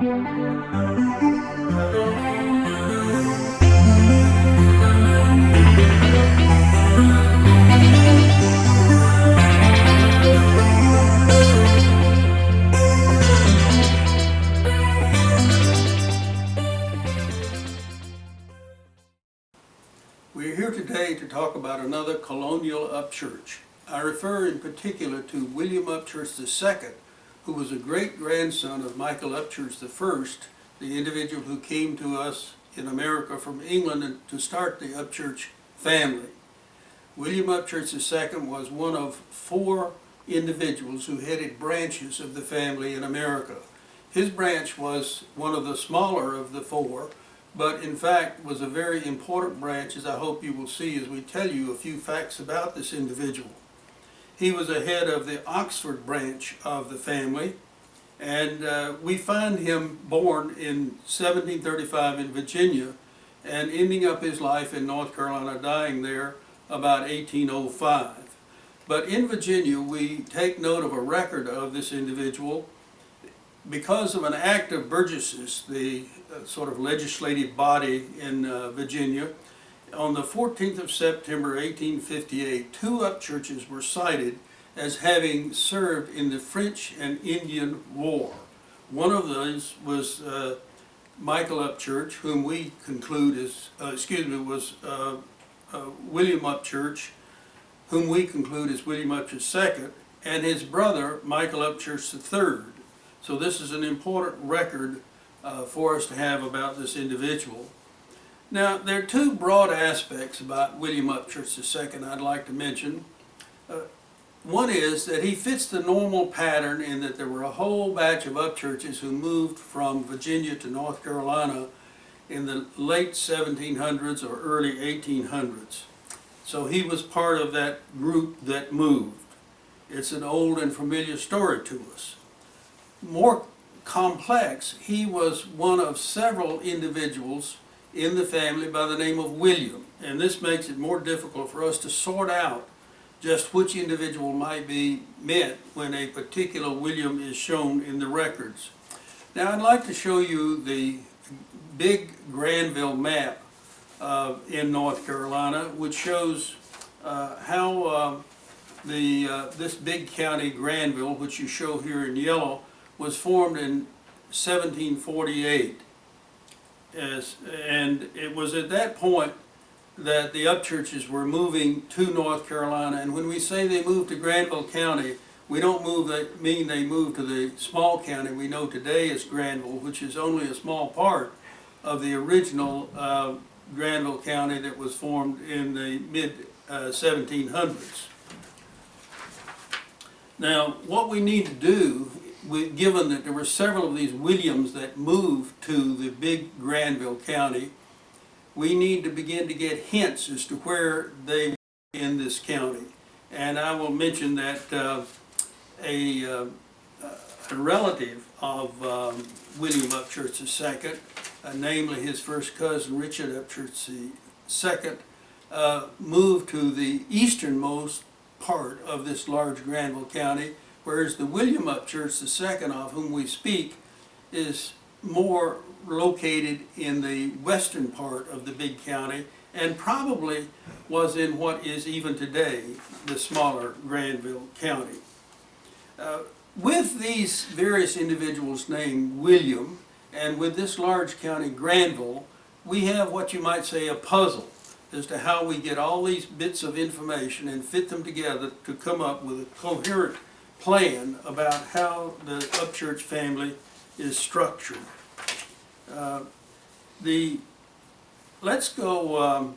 We're here today to talk about another colonial Upchurch. I refer in particular to William Upchurches II, who was a great-grandson of Michael Upchurch I, the individual who came to us in America from England to start the Upchurch family. William Upchurches II was one of 4 individuals who headed branches of the family in America. His branch was one of the smaller of the 4, but in fact was a very important branch, as I hope you will see as we tell you a few facts about this individual. He was a head of the Oxford branch of the family, and we find him born in 1735 in Virginia and ending up his life in North Carolina, dying there about 1805. But in Virginia we take note of a record of this individual because of an act of Burgesses, the sort of legislative body in Virginia. On the 14th of September 1858, 2 Upchurches were cited as having served in the French and Indian War. One of those was Michael Upchurch, whom we conclude is, William Upchurch, whom we conclude is William Upchurch II, and his brother Michael Upchurch III. So this is an important record for us to have about this individual. Now, there are 2 broad aspects about William Upchurch II I'd like to mention. One is that he fits the normal pattern in that there were a whole batch of Upchurches who moved from Virginia to North Carolina in the late 1700s or early 1800s. So he was part of that group that moved. It's an old and familiar story to us. More complex, he was one of several individuals in the family by the name of William, and this makes it more difficult for us to sort out just which individual might be meant when a particular William is shown in the records. Now I'd like to show you the big Granville map in North Carolina, which shows how this big county Granville, which you show here in yellow, was formed in 1748. And it was at that point that the Upchurches were moving to North Carolina. And when we say they moved to Granville County, we don't mean they moved to the small county we know today as Granville, which is only a small part of the original Granville County that was formed in the mid-1700s. Now, what we need to do, given that there were several of these Williams that moved to the big Granville County, we need to begin to get hints as to where they were in this county. And I will mention that a relative of William Upchurch II, namely his first cousin Richard Upchurch II, moved to the easternmost part of this large Granville County, whereas the William Upchurch II, of whom we speak, is more located in the western part of the big county and probably was in what is even today the smaller Granville County. With these various individuals named William and with this large county Granville, we have what you might say a puzzle as to how we get all these bits of information and fit them together to come up with a coherent plan about how the Upchurch family is structured. Let's go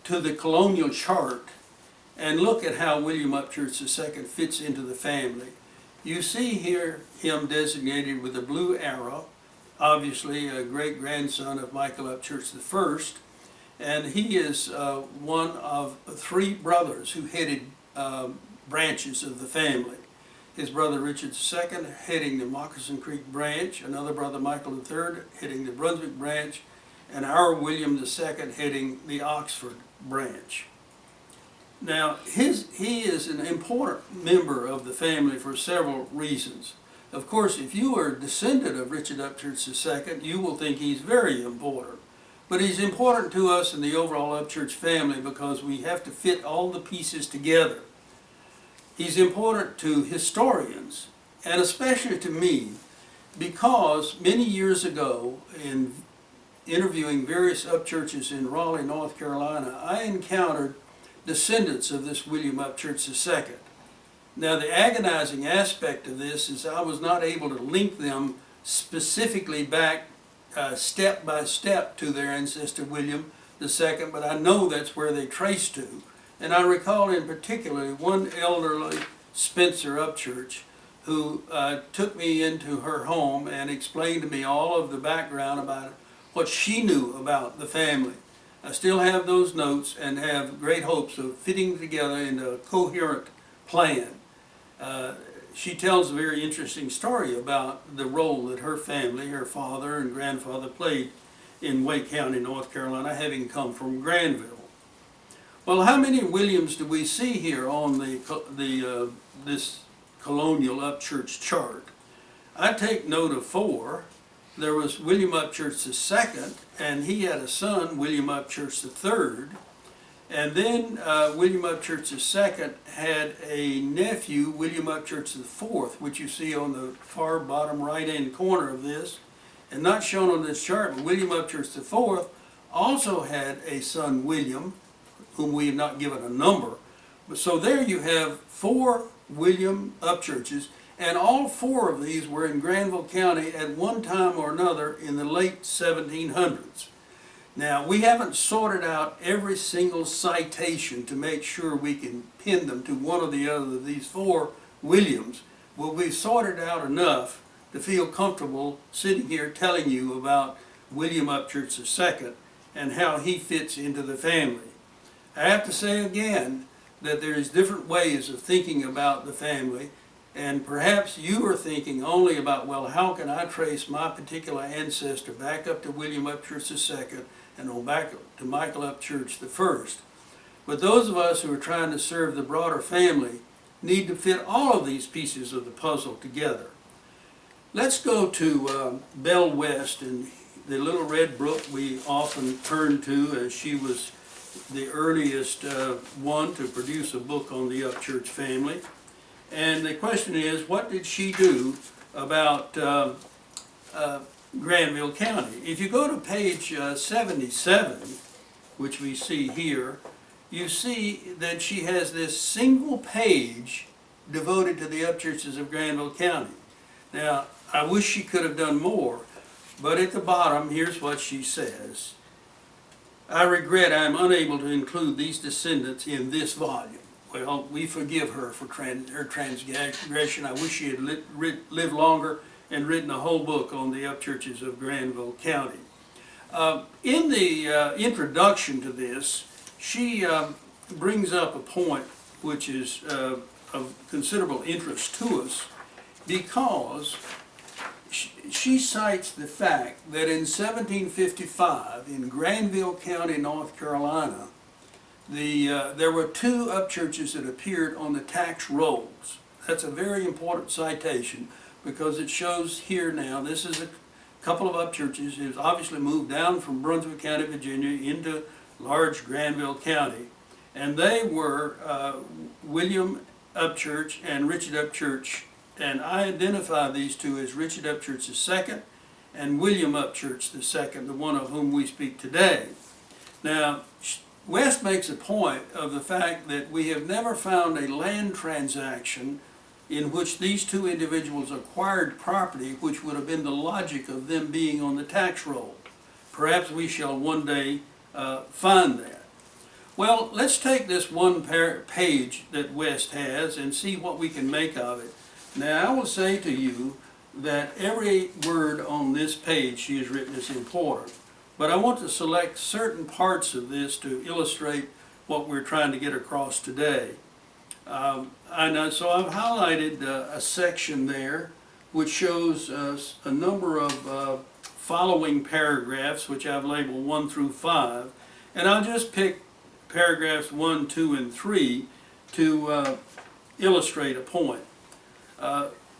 to the colonial chart and look at how William Upchurch II fits into the family. You see here him designated with a blue arrow, obviously a great-grandson of Michael Upchurch I, and he is one of 3 brothers who headed branches of the family. His brother Richard II heading the Moccasin Creek branch, another brother Michael III heading the Brunswick branch, and our William II heading the Oxford branch. Now, he is an important member of the family for several reasons. Of course, if you are a descendant of Richard Upchurch II, you will think he's very important. But he's important to us in the overall Upchurch family because we have to fit all the pieces together. He's important to historians, and especially to me, because many years ago, in interviewing various Upchurches in Raleigh, North Carolina, I encountered descendants of this William Upchurch II. Now, the agonizing aspect of this is I was not able to link them specifically back step by step to their ancestor William II, but I know that's where they trace to. And I recall in particular one elderly Spencer Upchurch who took me into her home and explained to me all of the background about what she knew about the family. I still have those notes and have great hopes of fitting together into a coherent plan. She tells a very interesting story about the role that her family, her father and grandfather, played in Wake County, North Carolina, having come from Granville. Well, how many Williams do we see here on this colonial Upchurch chart? I take note of 4. There was William Upchurch II, and he had a son, William Upchurch III. And then William Upchurch II had a nephew, William Upchurch IV, which you see on the far bottom right-hand corner of this. And not shown on this chart, but William Upchurch IV also had a son, William, whom we have not given a number. So there you have 4 William Upchurches, and all 4 of these were in Granville County at one time or another in the late 1700s. Now, we haven't sorted out every single citation to make sure we can pin them to one or the other of these 4 Williams, but we've sorted out enough to feel comfortable sitting here telling you about William Upchurch II and how he fits into the family. I have to say again that there's different ways of thinking about the family, and perhaps you are thinking only about, well, how can I trace my particular ancestor back up to William Upchurch II and on back to Michael Upchurch I. But those of us who are trying to serve the broader family need to fit all of these pieces of the puzzle together. Let's go to Belle West and the little red brook we often turn to, as she was the earliest one to produce a book on the Upchurch family. And the question is, what did she do about Granville County? If you go to page 77, which we see here, you see that she has this single page devoted to the Upchurches of Granville County. Now, I wish she could have done more, but at the bottom, here's what she says. I regret I am unable to include these descendants in this volume. Well, we forgive her for her transgression. I wish she had lived longer and written a whole book on the Upchurches of Granville County. In the introduction to this, she brings up a point which is of considerable interest to us, because she cites the fact that in 1755 in Granville County, North Carolina, there were 2 Upchurches that appeared on the tax rolls. That's a very important citation because it shows here now, this is a couple of Upchurches who's obviously moved down from Brunswick County, Virginia into large Granville County. And they were William Upchurch and Richard Upchurch. And I identify these 2 as Richard Upchurch II and William Upchurch II, the one of whom we speak today. Now, West makes a point of the fact that we have never found a land transaction in which these 2 individuals acquired property which would have been the logic of them being on the tax roll. Perhaps we shall one day find that. Well, let's take this one page that West has and see what we can make of it. Now, I will say to you that every word on this page she has written is important, but I want to select certain parts of this to illustrate what we're trying to get across today. So I've highlighted a section there which shows a number of following paragraphs, which I've labeled 1 through 5, and I'll just pick paragraphs 1, 2, and 3 to illustrate a point.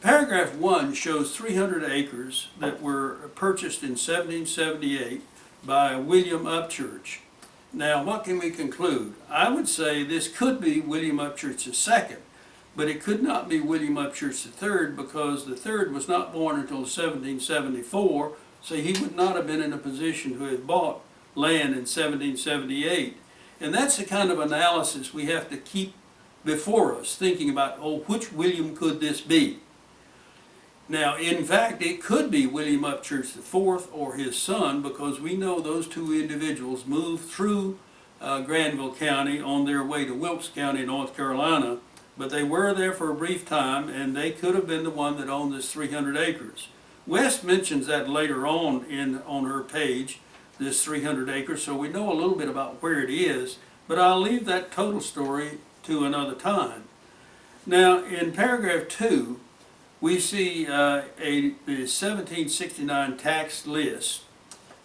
Paragraph 1 shows 300 acres that were purchased in 1778 by William Upchurch. Now, what can we conclude? I would say this could be William Upchurch II, but it could not be William Upchurch III because the third was not born until 1774, so he would not have been in a position to have bought land in 1778. And that's the kind of analysis we have to keep before us, thinking about, oh, which William could this be? Now, in fact, it could be William Upchurch IV or his son, because we know those two individuals moved through Granville County on their way to Wilkes County, North Carolina, but they were there for a brief time, and they could have been the one that owned this 300 acres. West mentions that later on on her page, this 300 acres, so we know a little bit about where it is, but I'll leave that total story to another time. Now, in paragraph 2, we see the 1769 tax list,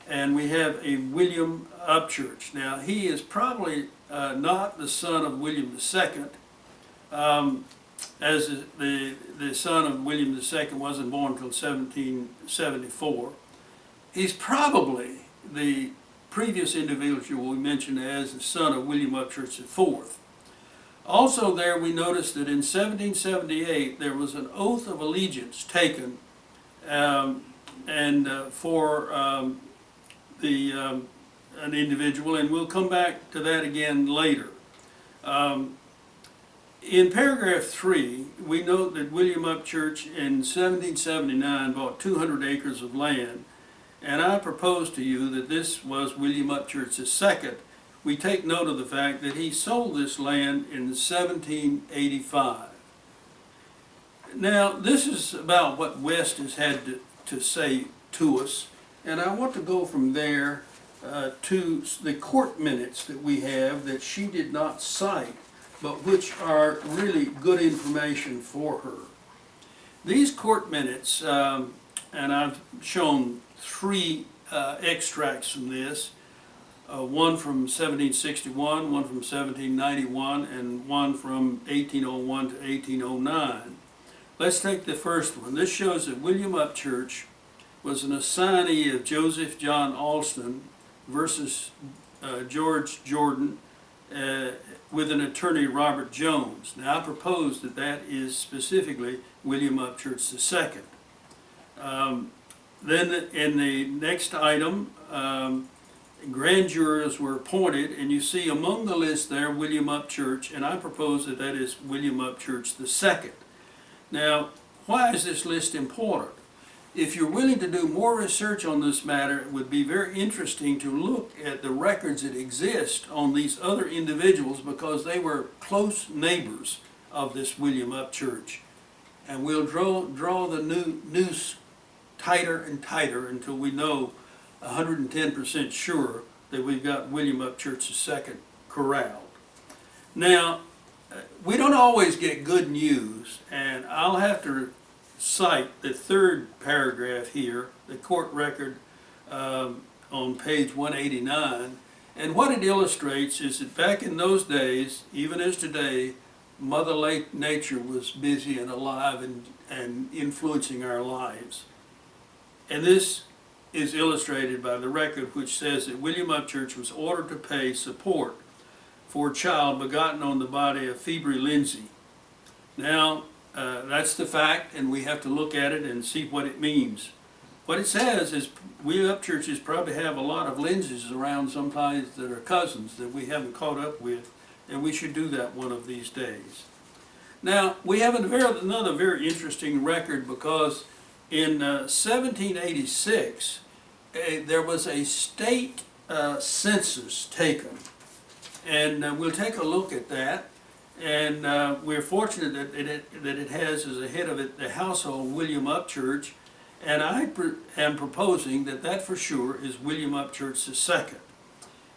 and we have a William Upchurch. Now, he is probably not the son of William II, as the son of William II wasn't born until 1774. He's probably the previous individual we mentioned as the son of William Upchurch IV. Also there we notice that in 1778 there was an oath of allegiance taken for an individual, and we'll come back to that again later. In paragraph 3, we note that William Upchurch in 1779 bought 200 acres of land, and I propose to you that this was William Upchurch II. We take note of the fact that he sold this land in 1785. Now, this is about what West has had to say to us, and I want to go from there to the court minutes that we have that she did not cite, but which are really good information for her. These court minutes, and I've shown 3 extracts from this, one from 1761, one from 1791, and one from 1801 to 1809. Let's take the first one. This shows that William Upchurch was an assignee of Joseph John Alston versus George Jordan with an attorney, Robert Jones. Now, I propose that that is specifically William Upchurch II. Then in the next item, grand jurors were appointed, and you see among the list there William Upchurch, and I propose that that is William Upchurch II. Now, why is this list important? If you're willing to do more research on this matter, it would be very interesting to look at the records that exist on these other individuals, because they were close neighbors of this William Upchurch. And we'll draw the noose tighter and tighter until we know 110% sure that we've got William Upchurch II corralled. Now, we don't always get good news, and I'll have to cite the 3rd paragraph here, the court record on page 189, and what it illustrates is that back in those days, even as today, Mother Nature was busy and alive and influencing our lives. And this is illustrated by the record, which says that William Upchurch was ordered to pay support for a child begotten on the body of Phoebe Lindsay. Now, that's the fact, and we have to look at it and see what it means. What it says is we Upchurches probably have a lot of Lindsays around sometimes that are cousins that we haven't caught up with, and we should do that one of these days. Now, we have another very interesting record, because in 1786, there was a state census taken, and we'll take a look at that. And we're fortunate that it has as a head of it the household William Upchurch, and I am proposing that that for sure is William Upchurch II.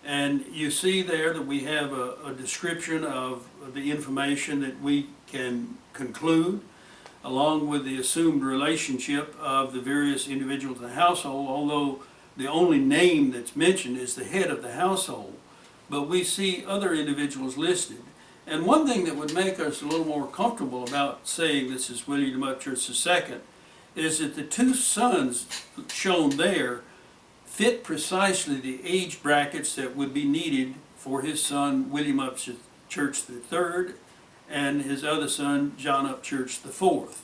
And you see there that we have a description of the information that we can conclude, along with the assumed relationship of the various individuals in the household, although the only name that's mentioned is the head of the household. But we see other individuals listed. And one thing that would make us a little more comfortable about saying this is William Upchurch II is that the two sons shown there fit precisely the age brackets that would be needed for his son William Upchurch III and his other son John Upchurch IV.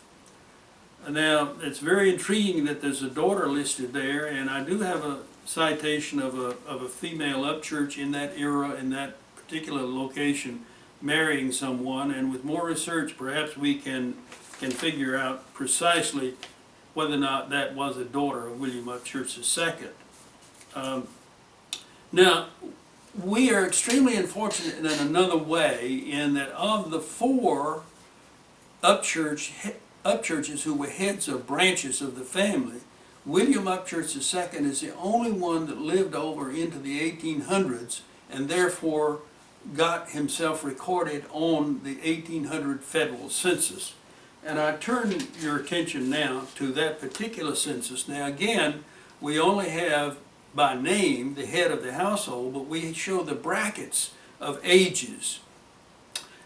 Now, it's very intriguing that there's a daughter listed there, and I do have a citation of a female Upchurch in that era, in that particular location, marrying someone, and with more research perhaps we can figure out precisely whether or not that was a daughter of William Upchurch II. Now, we are extremely unfortunate in another way, in that of the four Upchurches who were heads of branches of the family, William Upchurch II is the only one that lived over into the 1800s and therefore got himself recorded on the 1800 federal census. And I turn your attention now to that particular census. Now again, we only have by name the head of the household, but we show the brackets of ages.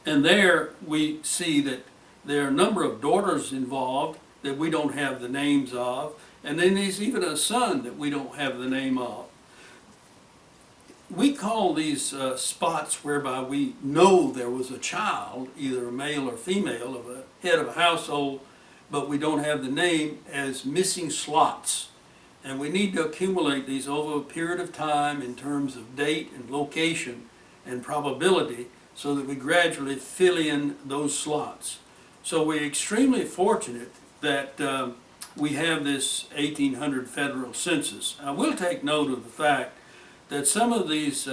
And there we see that there are a number of daughters involved that we don't have the names of, and then there's even a son that we don't have the name of. We call these spots whereby we know there was a child, either a male or female, of a head of a household, but we don't have the name, as missing slots. And we need to accumulate these over a period of time in terms of date and location and probability so that we gradually fill in those slots. So we're extremely fortunate that we have this 1800 federal census. I will take note of the fact that some of these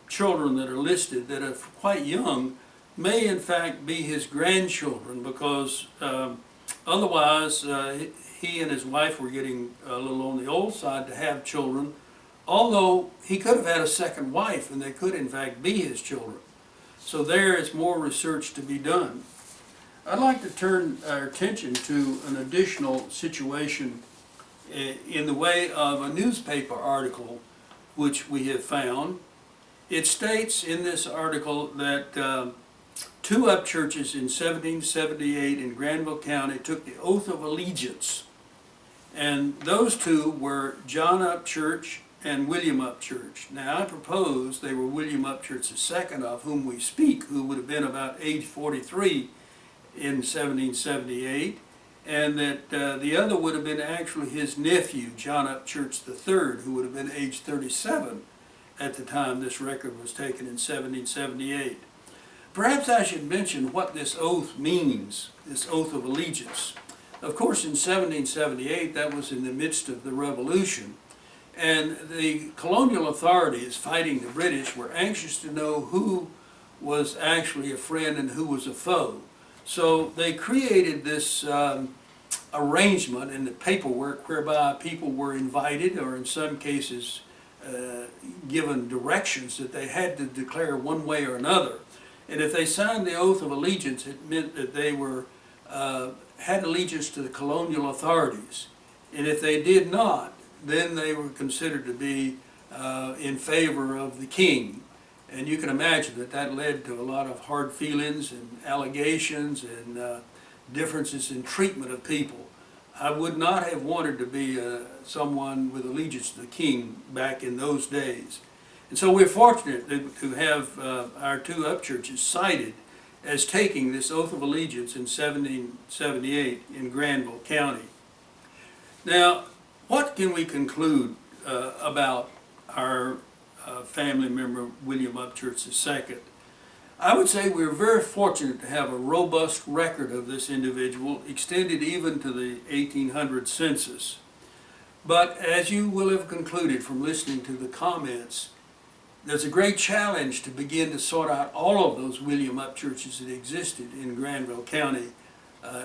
children that are listed that are quite young may in fact be his grandchildren, because otherwise he and his wife were getting a little on the old side to have children, although he could have had a second wife and they could in fact be his children. So there is more research to be done. I'd like to turn our attention to an additional situation in the way of a newspaper article which we have found. It states in this article that two Upchurches in 1778 in Granville County took the oath of allegiance. And those two were John Upchurch and William Upchurch. Now I propose they were William Upchurch II, of whom we speak, who would have been about age 43 in 1778, and that the other would have been actually his nephew, John Upchurch III, who would have been age 37 at the time this record was taken in 1778. Perhaps I should mention what this oath means, this oath of allegiance. Of course, in 1778, that was in the midst of the Revolution, and the colonial authorities fighting the British were anxious to know who was actually a friend and who was a foe. So they created this arrangement in the paperwork whereby people were invited, or in some cases given directions that they had to declare one way or another. And if they signed the oath of allegiance, it meant that they were had allegiance to the colonial authorities. And if they did not, then they were considered to be in favor of the king. And you can imagine that that led to a lot of hard feelings and allegations and differences in treatment of people. I would not have wanted to be someone with allegiance to the king back in those days. And so we're fortunate to have our two Upchurches cited as taking this oath of allegiance in 1778 in Granville County. Now, what can we conclude about our family member William Upchurch II? I would say we're very fortunate to have a robust record of this individual, extended even to the 1800 census. But as you will have concluded from listening to the comments, there's a great challenge to begin to sort out all of those William Upchurches that existed in Granville County,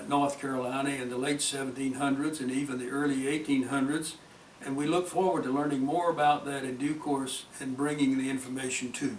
North Carolina in the late 1700s and even the early 1800s. And we look forward to learning more about that in due course and bringing the information to you.